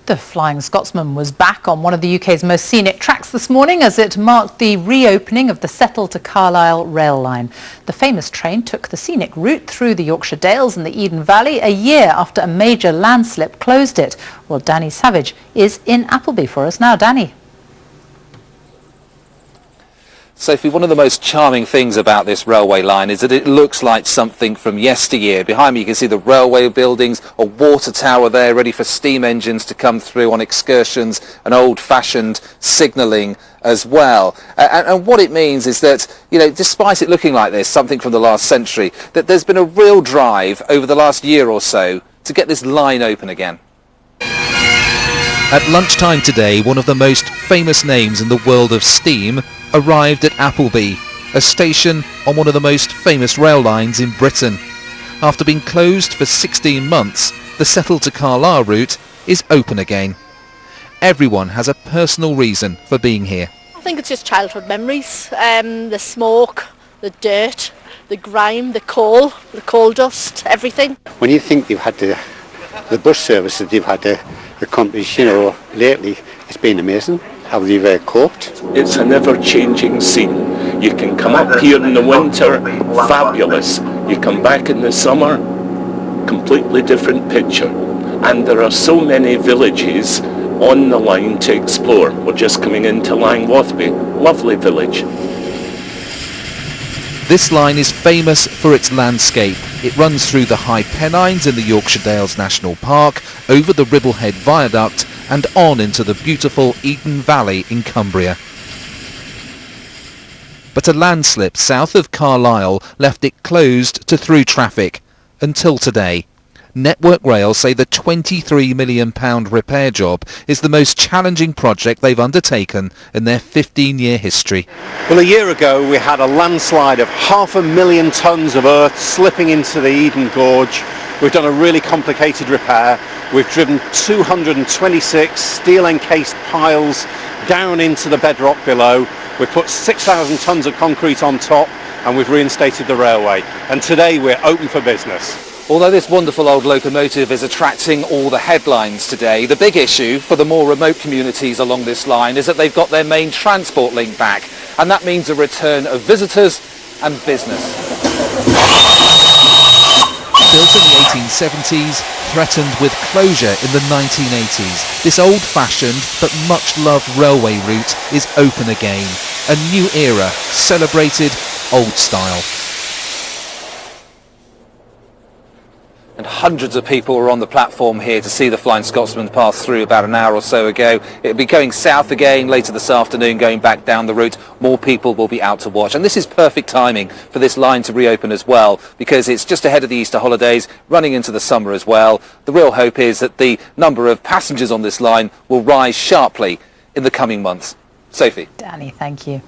The Flying Scotsman was back on one of the UK's most scenic tracks this morning as it marked the reopening of the Settle-Carlisle rail line. The famous train took the scenic route through the Yorkshire Dales and the Eden Valley a year after a major landslip closed it. Well, Danny Savage is in Appleby for us now. Danny. Sophie, one of the most charming things about this railway line is that it looks like something from yesteryear. Behind me you can see the railway buildings, a water tower there ready for steam engines to come through on excursions, and old-fashioned signalling as well. And what it means is that, you know, despite it looking like this, something from the last century, that there's been a real drive over the last year or so to get this line open again. At lunchtime today, one of the most famous names in the world of steam arrived at Appleby, a station on one of the most famous rail lines in Britain. After being closed for 16 months, the Settle-to-Carlisle route is open again. Everyone has a personal reason for being here. I think it's just childhood memories, the smoke, the dirt, the grime, the coal dust, everything. When you think you've had the bus service that you've had to accomplish, you know, lately, it's been amazing how they've coped. It's an ever-changing scene. You can come up here in the winter, fabulous. You come back in the summer, completely different picture. And there are so many villages on the line to explore. We're just coming into Langwathby, lovely village. This line is famous for its landscape. It runs through the High Pennines in the Yorkshire Dales National Park, over the Ribblehead Viaduct and on into the beautiful Eden Valley in Cumbria. But a landslip south of Carlisle left it closed to through traffic until today. Network Rail say the £23 million repair job is the most challenging project they've undertaken in their 15-year history. Well, a year ago we had a landslide of 500,000 tonnes of earth slipping into the Eden Gorge. We've done a really complicated repair. We've driven 226 steel encased piles down into the bedrock below. We've put 6,000 tonnes of concrete on top and we've reinstated the railway. And today we're open for business. Although this wonderful old locomotive is attracting all the headlines today, the big issue for the more remote communities along this line is that they've got their main transport link back, and that means a return of visitors and business. Built in the 1870s, threatened with closure in the 1980s, this old-fashioned but much-loved railway route is open again. A new era, celebrated old style. And hundreds of people were on the platform here to see the Flying Scotsman pass through about an hour or so ago. It'll be going south again later this afternoon, going back down the route. More people will be out to watch. And this is perfect timing for this line to reopen as well, because it's just ahead of the Easter holidays, running into the summer as well. The real hope is that the number of passengers on this line will rise sharply in the coming months. Sophie. Danny, thank you.